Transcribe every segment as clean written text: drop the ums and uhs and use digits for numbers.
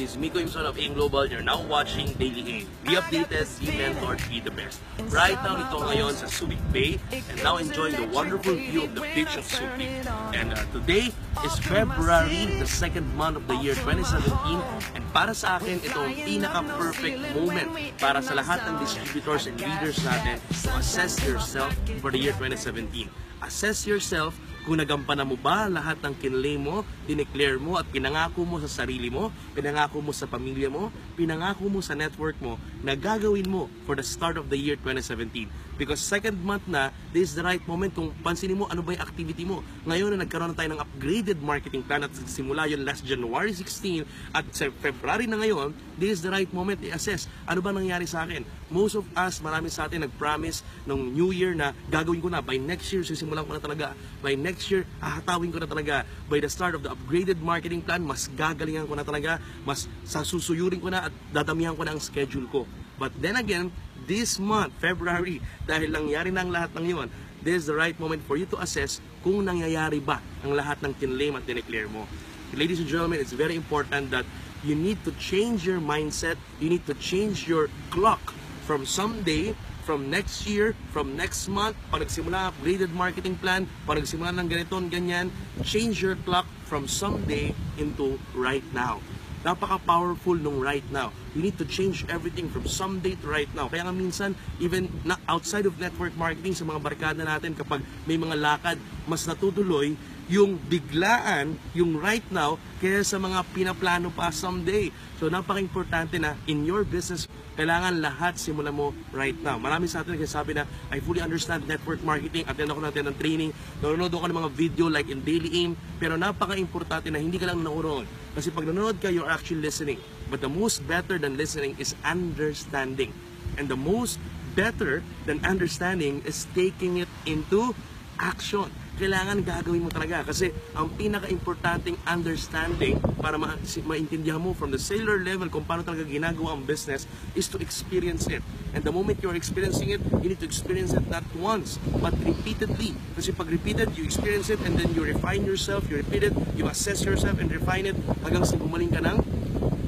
This is Miko Imson of AIM Global. You're now watching Daily AIM. Be updated, be mentored, be the best. Right now, ito ngayon sa Subic Bay, and now enjoying the wonderful view of the beach of Subic. And today is February, the second month of the year 2017. And para sa akin, ito ang pinaka-perfect moment para sa lahat ng distributors and leaders natin to assess yourself for the year 2017. Assess yourself kung nagampanan mo ba lahat ng kinlay mo, dineclare mo at pinangako mo sa sarili mo, pinangako mo sa pamilya mo, pinangako mo sa network mo na gagawin mo for the start of the year 2017. Because second month na, this is the right moment kung pansinin mo ano ba yung activity mo. Ngayon na nagkaroon na tayo ng upgraded marketing plan at simula yun last January 16 at sa February na ngayon, this is the right moment i-assess ano ba nangyari sa akin. Most of us, marami sa atin nag-promise ng New Year na gagawin ko na by next year, sisimulan ko na talaga. By next year, hahatawin ko na talaga. By the start of the upgraded marketing plan, mas gagalingan ko na talaga, mas sasusuyurin ko na at dadamihan ko na ang schedule ko. But then again, this month, February, dahil nangyari na ang lahat ng yun, this is the right moment for you to assess kung nangyayari ba ang lahat ng kinlaim at dineclare mo. Ladies and gentlemen, it's very important that you need to change your mindset, you need to change your clock from someday, from next year, from next month, pag nagsimula upgraded marketing plan, pag nagsimula ng ganito, ganyan, change your clock from someday into right now. Napaka-powerful nung right now. You need to change everything from someday to right now. Kaya nga minsan, even na outside of network marketing, sa mga barkada natin, kapag may mga lakad, mas natutuloy yung biglaan, yung right now, kaya sa mga pinaplano pa someday. So napaka-importante na in your business, kailangan lahat simulan mo right now. Marami sa atin nagsasabi na, I fully understand network marketing, attend ako natin ng training, nanonood ako ng mga video like in Daily AIM, pero napaka-importante na hindi ka lang nanonood. Kasi pag nanonood ka, you're actually listening. But the most better than listening is understanding. And the most better than understanding is taking it into action. Kailangan gagawin mo talaga kasi ang pinaka-importanting understanding para maintindihan mo from the cellular level kung paano talaga ginagawa ang business is to experience it. And the moment you're experiencing it, you need to experience it not once, but repeatedly. Kasi pag repeated, you experience it and then you refine yourself, you repeat it, you assess yourself and refine it hanggang sa gumaling ka ng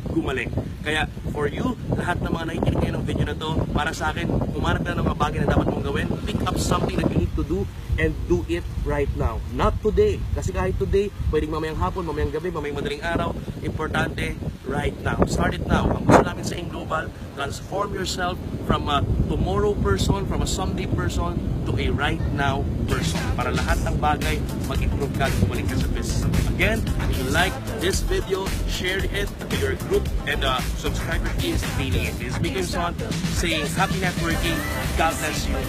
gumaling. Kaya for you, lahat ng mga nakikinig ngayon ng video na to, para sa akin, umanap ka ng mga bagay na dapat mong gawin, pick up something that you need to do and do it right now. Not today. Kasi kahit today, pwedeng mamayang hapon, mamayang gabi, mamayang madaling araw, importante, right now. Start it now. Ang gusto namin sa AIM Global, transform yourself from a tomorrow person, from a someday person, to a right now person. Para lahat ng bagay, mag-improve ka at bumalik ka sa business. Again, if you like this video, share it to your group and subscribe to Daily AIM. This is Miko Imson saying happy networking. God bless you.